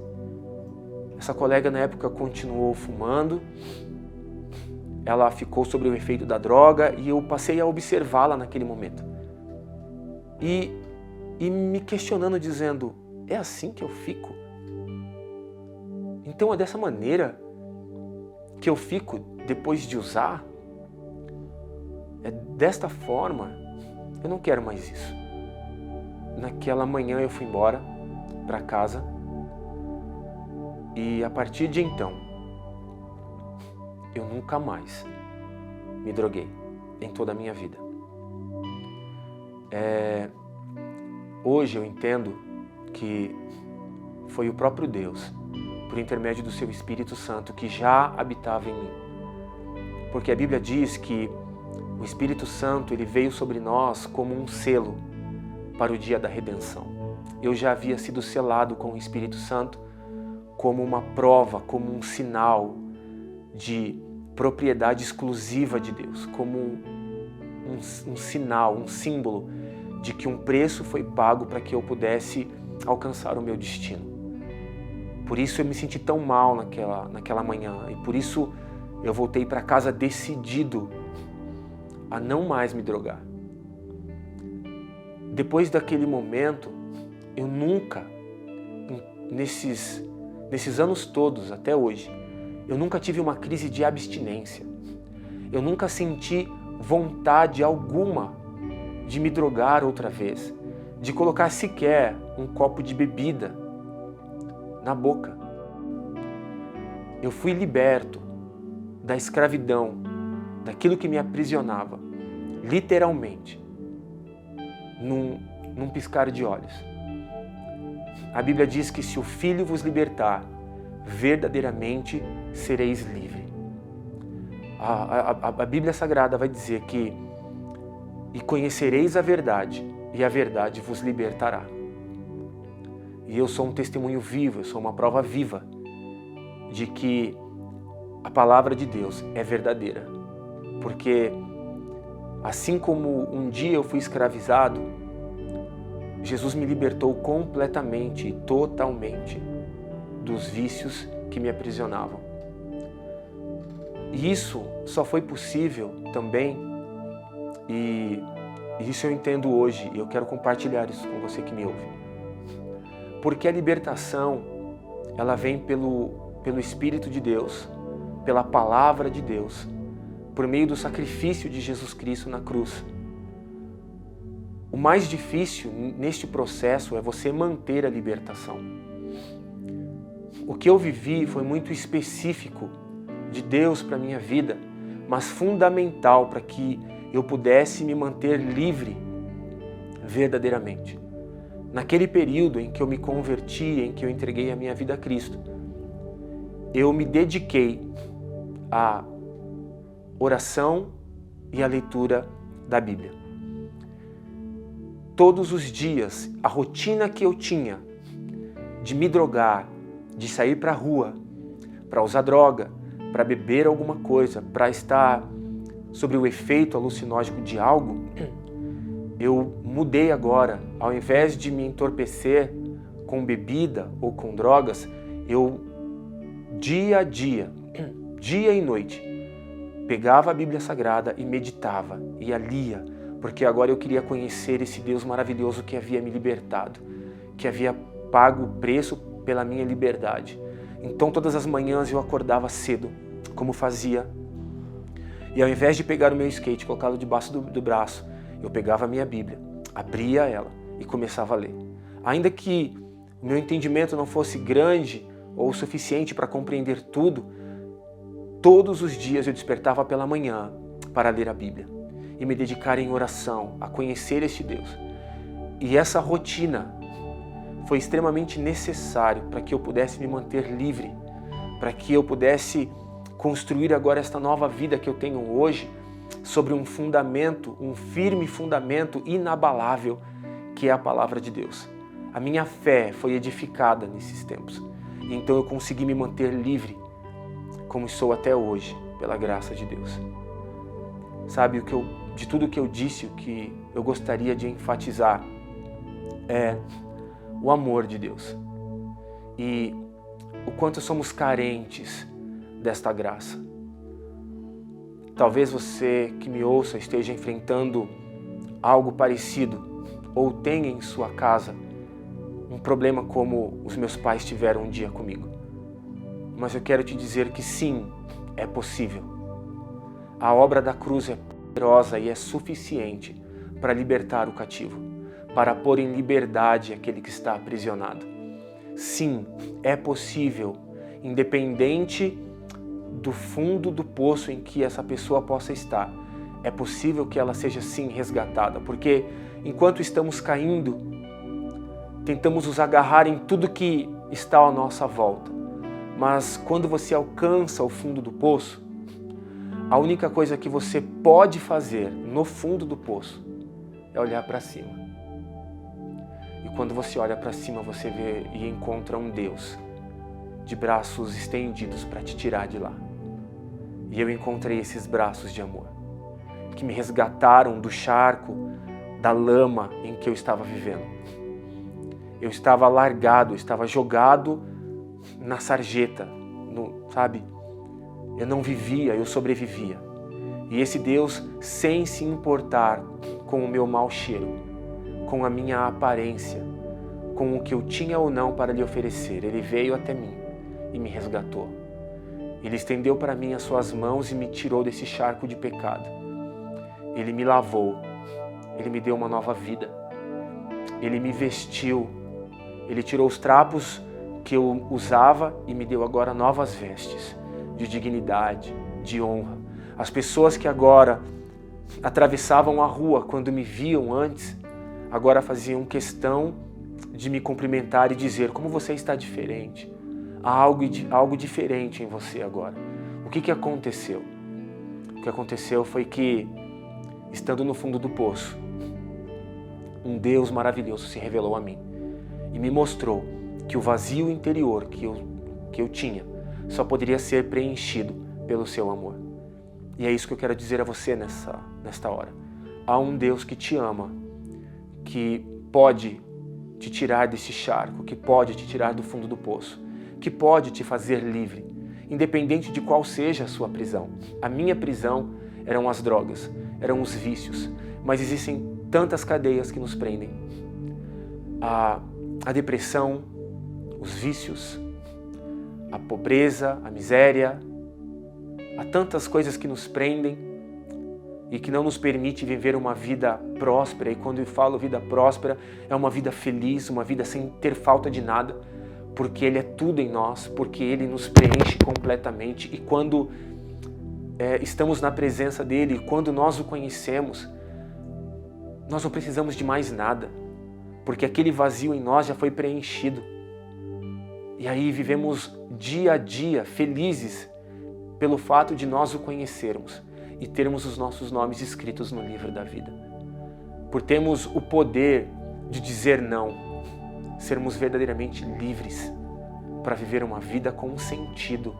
Essa colega na época continuou fumando, ela ficou sob o efeito da droga e eu passei a observá-la naquele momento. E me questionando, dizendo, é assim que eu fico? Então é dessa maneira que eu fico depois de usar? É desta forma? Eu não quero mais isso. Naquela manhã eu fui embora para casa e a partir de então eu nunca mais me droguei em toda a minha vida. Hoje eu entendo que foi o próprio Deus, por intermédio do seu Espírito Santo, que já habitava em mim. Porque a Bíblia diz que o Espírito Santo ele veio sobre nós como um selo para o dia da redenção. Eu já havia sido selado com o Espírito Santo como uma prova, como um sinal de propriedade exclusiva de Deus, como um sinal, um símbolo de que um preço foi pago para que eu pudesse alcançar o meu destino. Por isso eu me senti tão mal naquela manhã e por isso eu voltei para casa decidido a não mais me drogar. Depois daquele momento, eu nunca, nesses anos todos, até hoje, eu nunca tive uma crise de abstinência. Eu nunca senti vontade alguma de me drogar outra vez, de colocar sequer um copo de bebida na boca. Eu fui liberto da escravidão, daquilo que me aprisionava, literalmente, num piscar de olhos. A Bíblia diz que se o Filho vos libertar, verdadeiramente sereis livres. A Bíblia Sagrada vai dizer que e conhecereis a verdade, e a verdade vos libertará. E eu sou um testemunho vivo, eu sou uma prova viva de que a palavra de Deus é verdadeira. Porque assim como um dia eu fui escravizado, Jesus me libertou completamente e totalmente dos vícios que me aprisionavam. E isso só foi possível também, e isso eu entendo hoje, e eu quero compartilhar isso com você que me ouve. Porque a libertação, ela vem pelo Espírito de Deus, pela palavra de Deus, por meio do sacrifício de Jesus Cristo na cruz. O mais difícil neste processo é você manter a libertação. O que eu vivi foi muito específico de Deus para a minha vida, mas fundamental para que eu pudesse me manter livre verdadeiramente. Naquele período em que eu me converti, em que eu entreguei a minha vida a Cristo, eu me dediquei à oração e à leitura da Bíblia. Todos os dias, a rotina que eu tinha de me drogar, de sair para a rua, para usar droga, para beber alguma coisa, para estar sob o efeito alucinógeno de algo, eu mudei agora. Ao invés de me entorpecer com bebida ou com drogas, eu dia a dia, dia e noite, pegava a Bíblia Sagrada e meditava e a lia, porque agora eu queria conhecer esse Deus maravilhoso que havia me libertado, que havia pago o preço pela minha liberdade. Então todas as manhãs eu acordava cedo, como fazia, e ao invés de pegar o meu skate e colocá-lo debaixo do braço, eu pegava a minha Bíblia, abria ela e começava a ler. Ainda que o meu entendimento não fosse grande ou suficiente para compreender tudo, todos os dias eu despertava pela manhã para ler a Bíblia e me dedicar em oração a conhecer este Deus. E essa rotina foi extremamente necessário para que eu pudesse me manter livre, para que eu pudesse construir agora esta nova vida que eu tenho hoje sobre um fundamento, um firme fundamento inabalável, que é a palavra de Deus. A minha fé foi edificada nesses tempos, e então eu consegui me manter livre, como sou até hoje, pela graça de Deus. Sabe, de tudo que eu disse, o que eu gostaria de enfatizar é o amor de Deus e o quanto somos carentes desta graça. Talvez você que me ouça esteja enfrentando algo parecido ou tenha em sua casa um problema como os meus pais tiveram um dia comigo. Mas eu quero te dizer que sim, é possível. A obra da cruz é poderosa e é suficiente para libertar o cativo, para pôr em liberdade aquele que está aprisionado. Sim, é possível, independente do fundo do poço em que essa pessoa possa estar, é possível que ela seja sim resgatada, porque enquanto estamos caindo, tentamos nos agarrar em tudo que está à nossa volta, mas quando você alcança o fundo do poço, a única coisa que você pode fazer no fundo do poço é olhar para cima. E quando você olha para cima, você vê e encontra um Deus de braços estendidos para te tirar de lá. E eu encontrei esses braços de amor, que me resgataram do charco, da lama em que eu estava vivendo. Eu estava largado, eu estava jogado na sarjeta, sabe? Eu não vivia, eu sobrevivia. E esse Deus, sem se importar com o meu mau cheiro, com a minha aparência, com o que eu tinha ou não para lhe oferecer, Ele veio até mim e me resgatou. Ele estendeu para mim as suas mãos e me tirou desse charco de pecado. Ele me lavou, Ele me deu uma nova vida. Ele me vestiu, Ele tirou os trapos que eu usava e me deu agora novas vestes de dignidade, de honra. As pessoas que agora atravessavam a rua quando me viam antes, agora faziam questão de me cumprimentar e dizer: como você está diferente. Há algo diferente em você agora. O que aconteceu? O que aconteceu foi que, estando no fundo do poço, um Deus maravilhoso se revelou a mim e me mostrou que o vazio interior que eu tinha só poderia ser preenchido pelo seu amor. E é isso que eu quero dizer a você nesta hora. Há um Deus que te ama, que pode te tirar desse charco, que pode te tirar do fundo do poço, que pode te fazer livre, independente de qual seja a sua prisão. A minha prisão eram as drogas, eram os vícios, mas existem tantas cadeias que nos prendem. A depressão, os vícios, a pobreza, a miséria, há tantas coisas que nos prendem e que não nos permite viver uma vida próspera. E quando eu falo vida próspera, é uma vida feliz, uma vida sem ter falta de nada, porque Ele é tudo em nós, porque Ele nos preenche completamente. E quando estamos na presença dEle, quando nós o conhecemos, nós não precisamos de mais nada, porque aquele vazio em nós já foi preenchido. E aí vivemos dia a dia felizes pelo fato de nós o conhecermos e termos os nossos nomes escritos no livro da vida. Por termos o poder de dizer não, sermos verdadeiramente livres para viver uma vida com sentido,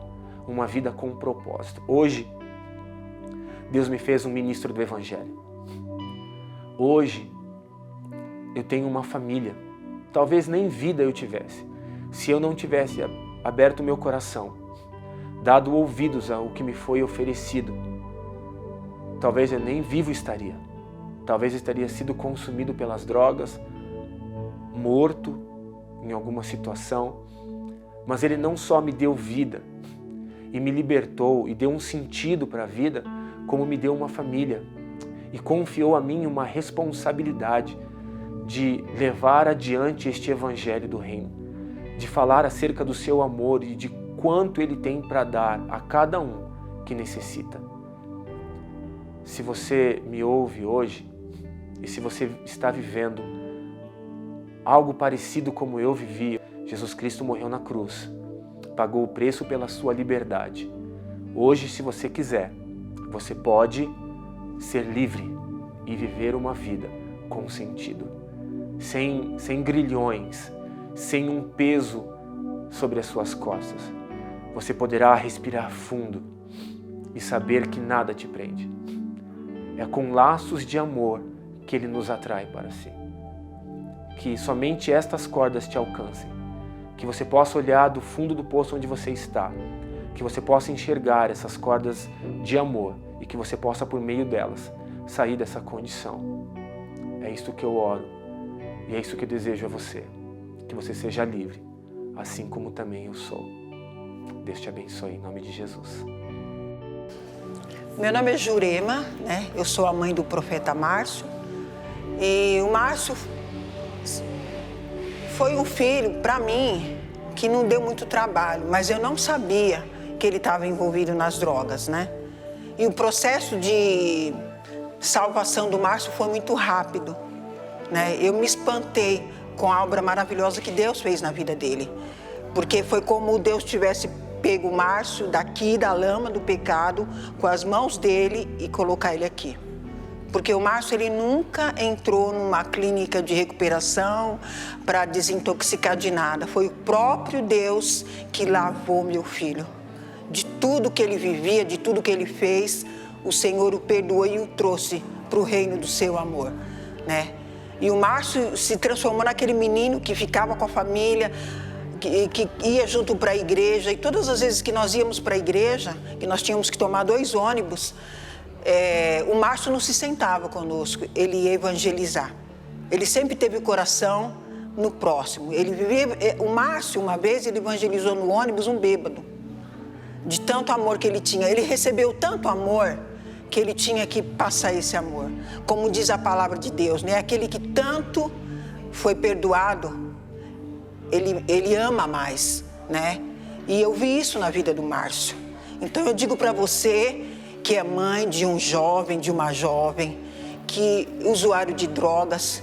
uma vida com propósito. Hoje, Deus me fez um ministro do Evangelho. Hoje, eu tenho uma família. Talvez nem vida eu tivesse, se eu não tivesse aberto meu coração, dado ouvidos ao que me foi oferecido. Talvez eu nem vivo estaria. Talvez eu estaria sido consumido pelas drogas, morto em alguma situação. Mas Ele não só me deu vida e me libertou e deu um sentido para a vida, como me deu uma família e confiou a mim uma responsabilidade de levar adiante este Evangelho do Reino, de falar acerca do seu amor e de quanto Ele tem para dar a cada um que necessita. Se você me ouve hoje e se você está vivendo algo parecido como eu vivi, Jesus Cristo morreu na cruz, pagou o preço pela sua liberdade. Hoje, se você quiser, você pode ser livre e viver uma vida com sentido, sem grilhões, sem um peso sobre as suas costas. Você poderá respirar fundo e saber que nada te prende. É com laços de amor que Ele nos atrai para si. Que somente estas cordas te alcancem. Que você possa olhar do fundo do poço onde você está. Que você possa enxergar essas cordas de amor e que você possa, por meio delas, sair dessa condição. É isto que eu oro e é isso que eu desejo a você. Que você seja livre, assim como também eu sou. Deus te abençoe em nome de Jesus. Meu nome é Jurema, né? Eu sou a mãe do profeta Márcio. E o Márcio foi um filho, para mim, que não deu muito trabalho, mas eu não sabia que ele estava envolvido nas drogas, né? E o processo de salvação do Márcio foi muito rápido, né? Eu me espantei com a obra maravilhosa que Deus fez na vida dele, porque foi como Deus tivesse pego o Márcio daqui da lama do pecado com as mãos dele e colocar ele aqui. Porque o Márcio, ele nunca entrou numa clínica de recuperação para desintoxicar de nada. Foi o próprio Deus que lavou meu filho. De tudo que ele vivia, de tudo que ele fez, o Senhor o perdoou e o trouxe para o reino do seu amor, né? E o Márcio se transformou naquele menino que ficava com a família, que ia junto para a igreja. E todas as vezes que nós íamos para a igreja, que nós tínhamos que tomar 2 ônibus, o Márcio não se sentava conosco, ele ia evangelizar. Ele sempre teve o coração no próximo. O Márcio, uma vez, ele evangelizou no ônibus um bêbado. De tanto amor que ele tinha. Ele recebeu tanto amor que ele tinha que passar esse amor. Como diz a palavra de Deus, né? Aquele que tanto foi perdoado, ele ama mais, né? E eu vi isso na vida do Márcio. Então eu digo para você que é mãe de um jovem, de uma jovem, que usuário de drogas,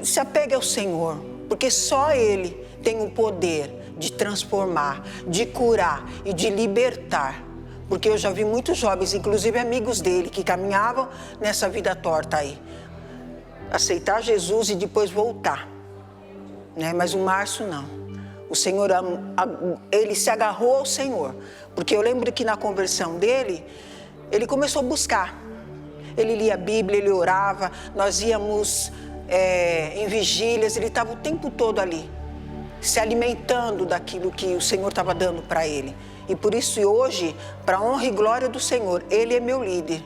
se apegue ao Senhor, porque só Ele tem o poder de transformar, de curar e de libertar. Porque eu já vi muitos jovens, inclusive amigos dele, que caminhavam nessa vida torta aí. Aceitar Jesus e depois voltar, né? Mas o Márcio não. O Senhor, ele se agarrou ao Senhor. Porque eu lembro que na conversão dele, ele começou a buscar. Ele lia a Bíblia, ele orava, nós íamos em vigílias, ele estava o tempo todo ali, se alimentando daquilo que o Senhor estava dando para ele. E por isso hoje, para a honra e glória do Senhor, ele é meu líder.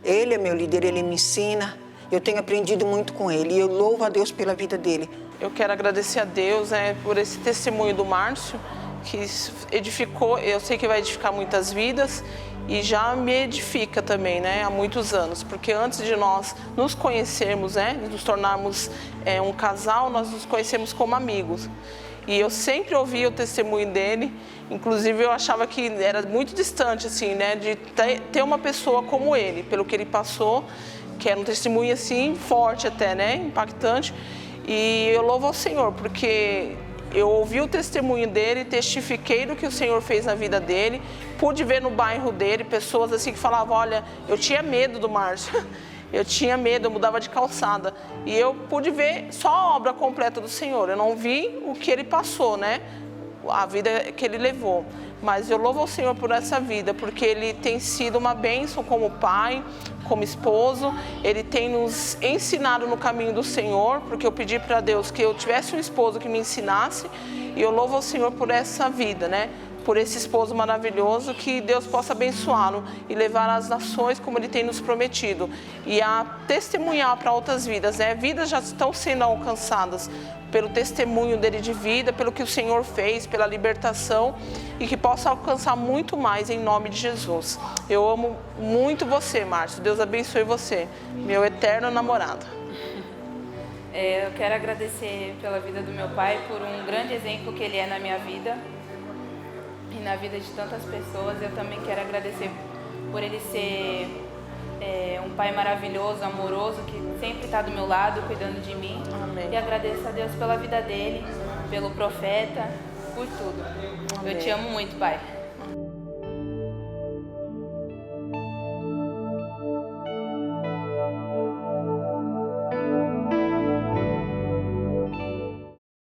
Ele é meu líder, ele me ensina. Eu tenho aprendido muito com ele e eu louvo a Deus pela vida dele. Eu quero agradecer a Deus por esse testemunho do Márcio, que edificou, eu sei que vai edificar muitas vidas e já me edifica também, né, há muitos anos. Porque antes de nós nos conhecermos, né, nos tornarmos um casal, nós nos conhecemos como amigos. E eu sempre ouvia o testemunho dele, inclusive eu achava que era muito distante, assim, né, de ter uma pessoa como ele, pelo que ele passou, que era um testemunho, assim, forte até, né, impactante. E eu louvo ao Senhor, porque eu ouvi o testemunho dele, testifiquei do que o Senhor fez na vida dele, pude ver no bairro dele pessoas assim que falavam, olha, eu tinha medo do Márcio, eu tinha medo, eu mudava de calçada. E eu pude ver só a obra completa do Senhor, eu não vi o que ele passou, né? A vida que ele levou. Mas eu louvo ao Senhor por essa vida, porque ele tem sido uma bênção como pai, como esposo. Ele tem nos ensinado no caminho do Senhor, porque eu pedi para Deus que eu tivesse um esposo que me ensinasse. E eu louvo ao Senhor por essa vida, né? Por esse esposo maravilhoso, que Deus possa abençoá-lo e levar às nações como Ele tem nos prometido. E a testemunhar para outras vidas, né? Vidas já estão sendo alcançadas pelo testemunho dele de vida, pelo que o Senhor fez, pela libertação, e que possa alcançar muito mais em nome de Jesus. Eu amo muito você, Márcio. Deus abençoe você, meu eterno namorado. Eu quero agradecer pela vida do meu pai, por um grande exemplo que ele é na minha vida e na vida de tantas pessoas. Eu também quero agradecer por ele ser um pai maravilhoso, amoroso, que sempre está do meu lado, cuidando de mim. Amém. E agradeço a Deus pela vida dele, pelo profeta, por tudo. Amém. Eu te amo muito, pai.